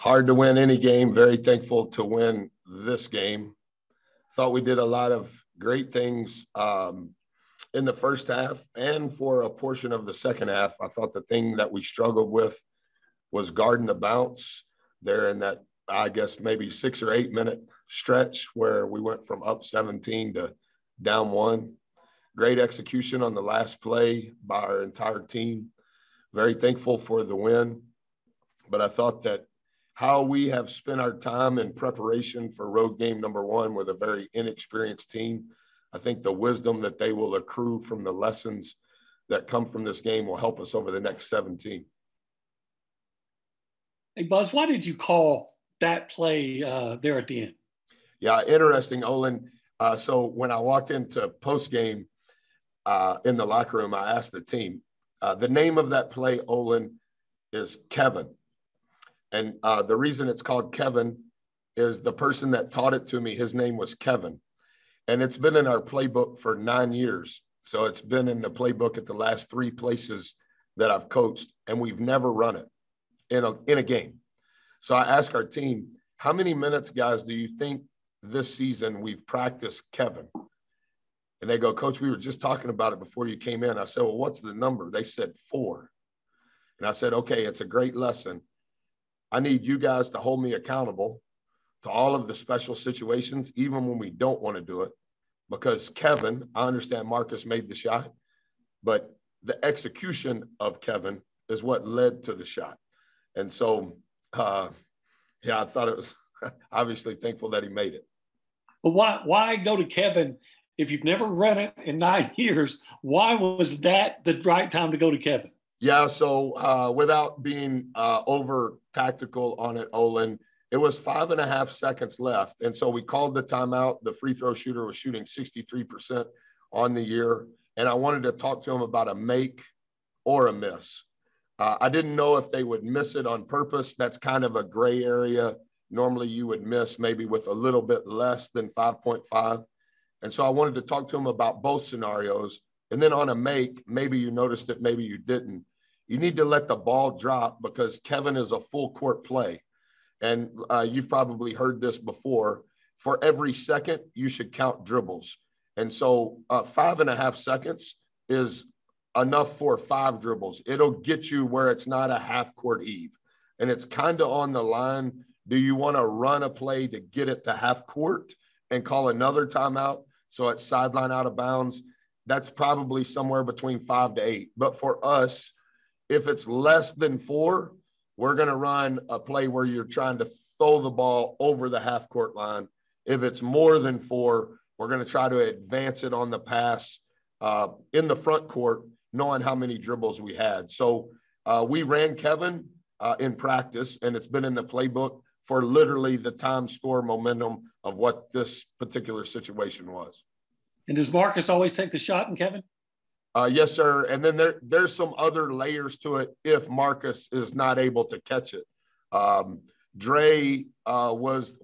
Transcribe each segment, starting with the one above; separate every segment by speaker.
Speaker 1: Hard to win any game. Very thankful to win this game. Thought we did a lot of great things in the first half and for a portion of the second half. I thought the thing that we struggled with was guarding the bounce there in that, I guess, maybe 6 or 8 minute stretch where we went from up 17 to down 1. Great execution on the last play by our entire team. Very thankful for the win. But I thought that how we have spent our time in preparation for road game number 1 with a very inexperienced team, I think the wisdom that they will accrue from the lessons that come from this game will help us over the next 17.
Speaker 2: Hey, Buzz, why did you call that play there at the end?
Speaker 1: Yeah, interesting, Olin. So when I walked into postgame in the locker room, I asked the team. The name of that play, Olin, is Kevin. And the reason it's called Kevin is the person that taught it to me, his name was Kevin. And it's been in our playbook for 9 years. So it's been in the playbook at the last 3 places that I've coached, and we've never run it in a game. So I asked our team, how many minutes, guys, do you think this season we've practiced Kevin? And they go, Coach, we were just talking about it before you came in. I said, well, what's the number? They said 4. And I said, okay, it's a great lesson. I need you guys to hold me accountable to all of the special situations, even when we don't want to do it. Because Kevin, I understand Marcus made the shot, but the execution of Kevin is what led to the shot. And so, I thought it was obviously thankful that he made it.
Speaker 2: But why go to Kevin if you've never run it in 9 years? Why was that the right time to go to Kevin?
Speaker 1: Yeah, so without being over tactical on it, Olin, it was 5.5 seconds left. And so we called the timeout. The free throw shooter was shooting 63% on the year. And I wanted to talk to him about a make or a miss. I didn't know if they would miss it on purpose. That's kind of a gray area. Normally you would miss maybe with a little bit less than 5.5. And so I wanted to talk to him about both scenarios. And then on a make, maybe you noticed it, maybe you didn't. You need to let the ball drop because Kevin is a full court play. And you've probably heard this before. For every second, you should count dribbles. And so 5.5 seconds is enough for 5 dribbles. It'll get you where it's not a half court heave. And it's kind of on the line. Do you want to run a play to get it to half court and call another timeout so it's sideline out of bounds? That's probably somewhere between 5 to 8. But for us, if it's less than 4, we're going to run a play where you're trying to throw the ball over the half court line. If it's more than 4, we're going to try to advance it on the pass in the front court, knowing how many dribbles we had. So we ran Kevin in practice, and it's been in the playbook for literally the time, score, momentum of what this particular situation was.
Speaker 2: And does Marcus always take the shot in Kevin?
Speaker 1: Yes, sir. And then there's some other layers to it if Marcus is not able to catch it. Dre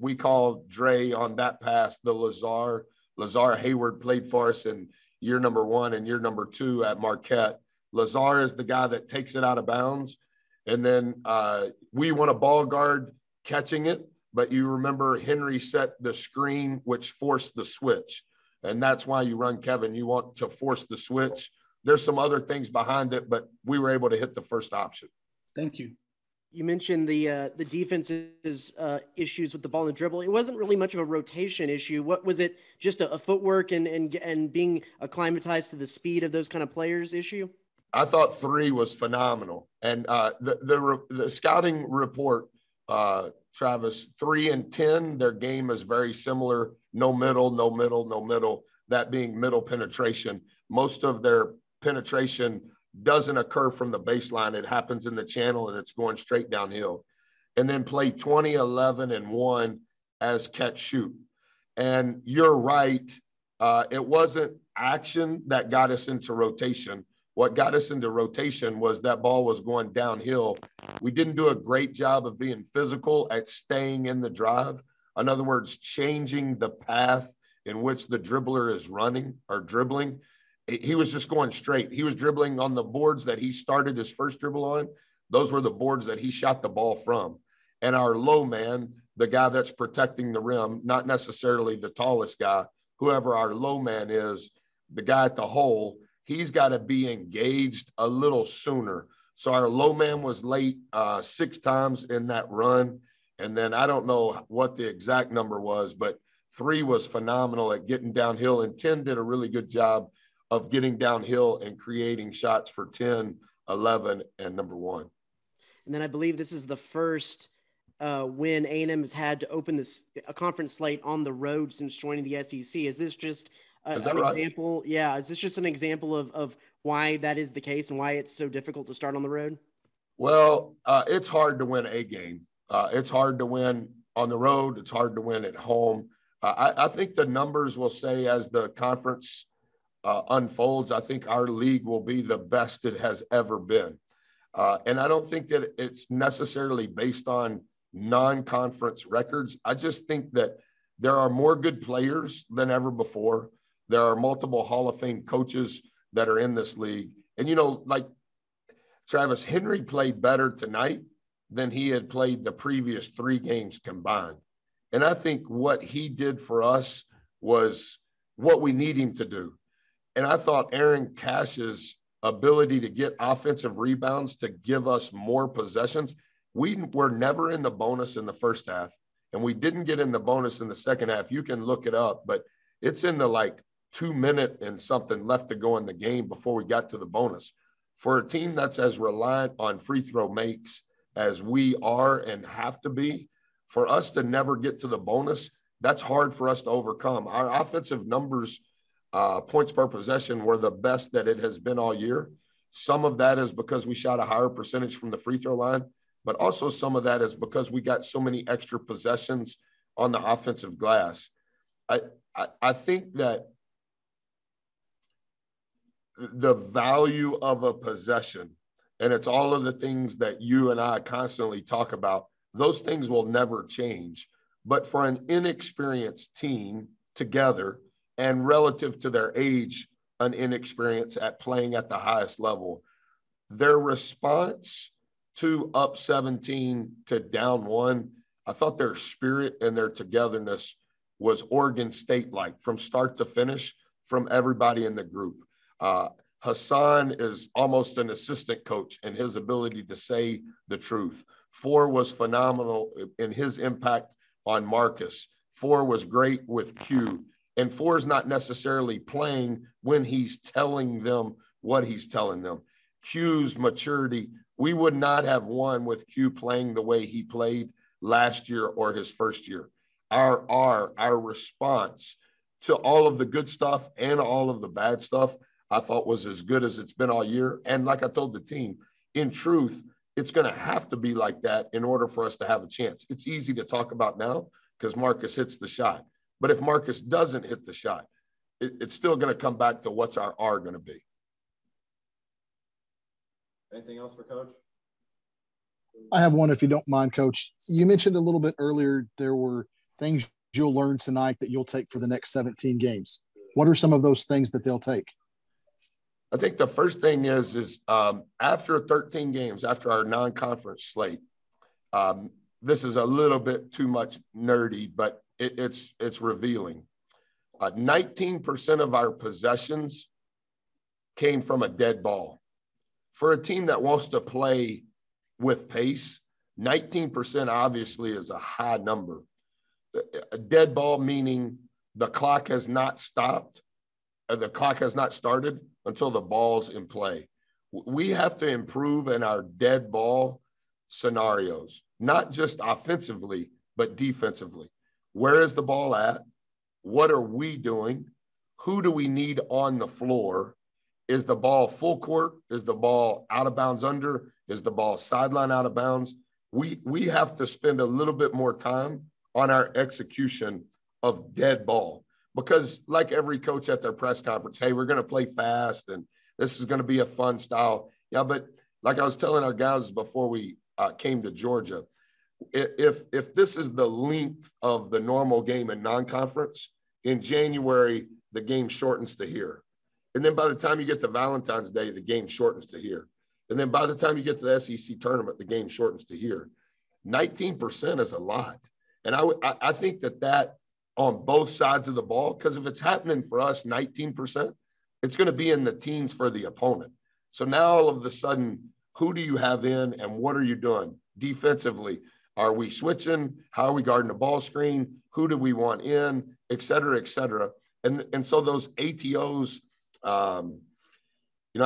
Speaker 1: we call Dre on that pass the Lazar. Lazar Hayward played for us in year number 1 and year number 2 at Marquette. Lazar is the guy that takes it out of bounds. And then we want a ball guard catching it, but you remember Henry set the screen, which forced the switch. And that's why you run Kevin. You want to force the switch. There's some other things behind it, but we were able to hit the first option.
Speaker 2: Thank you.
Speaker 3: You mentioned the defense's issues with the ball and dribble. It wasn't really much of a rotation issue. What was it? Just a footwork and being acclimatized to the speed of those kind of players issue?
Speaker 1: I thought 3 was phenomenal. And the scouting report, Travis, 3 and 10, their game is very similar. No middle, no middle, no middle. That being middle penetration. Most of their penetration doesn't occur from the baseline. It happens in the channel and it's going straight downhill. And then play 20, 11, and 1 as catch shoot. And you're right. It wasn't action that got us into rotation. What got us into rotation was that ball was going downhill. We didn't do a great job of being physical at staying in the drive. In other words, changing the path in which the dribbler is running or dribbling. He was just going straight. He was dribbling on the boards that he started his first dribble on. Those were the boards that he shot the ball from. And our low man, the guy that's protecting the rim, not necessarily the tallest guy, whoever our low man is, the guy at the hole, he's got to be engaged a little sooner. So our low man was late 6 times in that run. And then I don't know what the exact number was, but 3 was phenomenal at getting downhill. And 10 did a really good job of getting downhill and creating shots for 10, 11, and number 1.
Speaker 3: And then I believe this is the first win A&M has had to open a conference slate on the road since joining the SEC. Is this just an example? Yeah. Is this just an example of why that is the case and why it's so difficult to start on the road?
Speaker 1: Well, it's hard to win a game. It's hard to win on the road. It's hard to win at home. I think the numbers will say as the conference unfolds, I think our league will be the best it has ever been. And I don't think that it's necessarily based on non-conference records. I just think that there are more good players than ever before. There are multiple Hall of Fame coaches that are in this league. And, like Travis Henry played better tonight than he had played the previous 3 games combined. And I think what he did for us was what we need him to do. And I thought Aaron Cash's ability to get offensive rebounds to give us more possessions. We were never in the bonus in the first half, and we didn't get in the bonus in the second half. You can look it up, but it's in the 2 minute and something left to go in the game before we got to the bonus. For a team that's as reliant on free throw makes as we are and have to be, for us to never get to the bonus, that's hard for us to overcome. Our offensive numbers, points per possession, were the best that it has been all year. Some of that is because we shot a higher percentage from the free throw line, but also some of that is because we got so many extra possessions on the offensive glass. I think that the value of a possession, and it's all of the things that you and I constantly talk about, those things will never change. But for an inexperienced team together and relative to their age, an inexperience at playing at the highest level, their response to up 17 to down 1, I thought their spirit and their togetherness was Oregon State-like from start to finish from everybody in the group. Hassan is almost an assistant coach in his ability to say the truth. 4 was phenomenal in his impact on Marcus. 4 was great with Q. And 4 is not necessarily playing when he's telling them what he's telling them. Q's maturity, we would not have won with Q playing the way he played last year or his first year. Our response to all of the good stuff and all of the bad stuff, I thought was as good as it's been all year. And like I told the team, in truth, it's going to have to be like that in order for us to have a chance. It's easy to talk about now because Marcus hits the shot. But if Marcus doesn't hit the shot, it's still going to come back to what's our R going to be.
Speaker 4: Anything else for Coach?
Speaker 5: I have one, if you don't mind, Coach. You mentioned a little bit earlier there were things you'll learn tonight that you'll take for the next 17 games. What are some of those things that they'll take?
Speaker 1: I think the first thing is after 13 games, after our non-conference slate, this is a little bit too much nerdy, but it's revealing. 19% of our possessions came from a dead ball. For a team that wants to play with pace, 19% obviously is a high number. A dead ball meaning the clock has not stopped, or the clock has not started until the ball's in play. We have to improve in our dead ball scenarios, not just offensively, but defensively. Where is the ball at? What are we doing? Who do we need on the floor? Is the ball full court? Is the ball out of bounds under? Is the ball sideline out of bounds? We have to spend a little bit more time on our execution of dead ball, because like every coach at their press conference, hey, we're going to play fast and this is going to be a fun style. Yeah, but like I was telling our guys before we came to Georgia, if this is the length of the normal game in non-conference, in January, the game shortens to here. And then by the time you get to Valentine's Day, the game shortens to here. And then by the time you get to the SEC tournament, the game shortens to here. 19% is a lot. And I think that on both sides of the ball, because if it's happening for us, 19%, it's going to be in the teens for the opponent. So now all of a sudden, who do you have in and what are you doing defensively? Are we switching? How are we guarding the ball screen? Who do we want in, et cetera, et cetera. And so those ATOs, I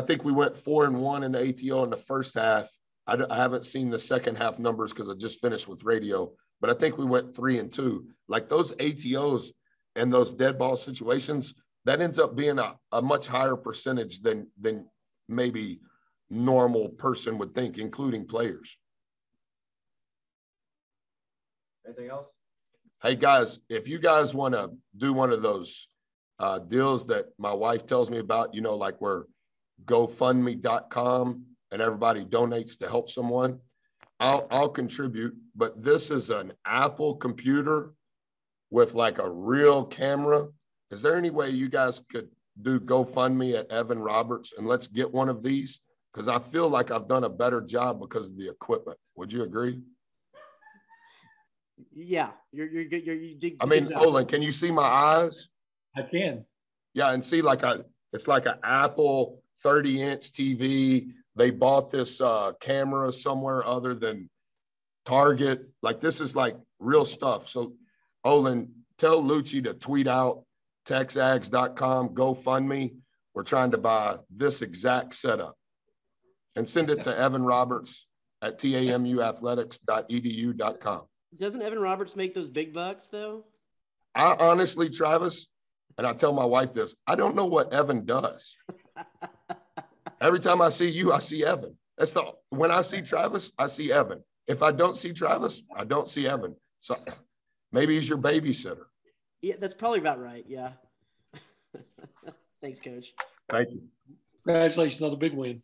Speaker 1: think we went 4-1 in the ATO in the first half. I haven't seen the second half numbers because I just finished with radio, but I think we went 3-2. Like those ATOs and those dead ball situations, that ends up being a much higher percentage than maybe normal person would think, including players.
Speaker 4: Anything else?
Speaker 1: Hey guys, if you guys want to do one of those deals that my wife tells me about, like where GoFundMe.com and everybody donates to help someone, I'll contribute. But this is an Apple computer with like a real camera. Is there any way you guys could do GoFundMe at Evan Roberts and let's get one of these? Because I feel like I've done a better job because of the equipment. Would you agree?
Speaker 3: Yeah, you did.
Speaker 1: I mean, Olin, can you see my eyes?
Speaker 2: I can.
Speaker 1: Yeah, and see it's like an Apple 30-inch TV. They bought this camera somewhere other than Target. Like this is like real stuff. So Olin, tell Lucci to tweet out texags.com, GoFundMe. We're trying to buy this exact setup and send it to Evan Roberts at tamuathletics.edu.com.
Speaker 3: Doesn't Evan Roberts make those big bucks though?
Speaker 1: I honestly, Travis, and I tell my wife this, I don't know what Evan does. Every time I see you, I see Evan. When I see Travis, I see Evan. If I don't see Travis, I don't see Evan. So maybe he's your babysitter.
Speaker 3: Yeah, that's probably about right. Yeah. Thanks, Coach.
Speaker 1: Thank you.
Speaker 2: Congratulations on the big win.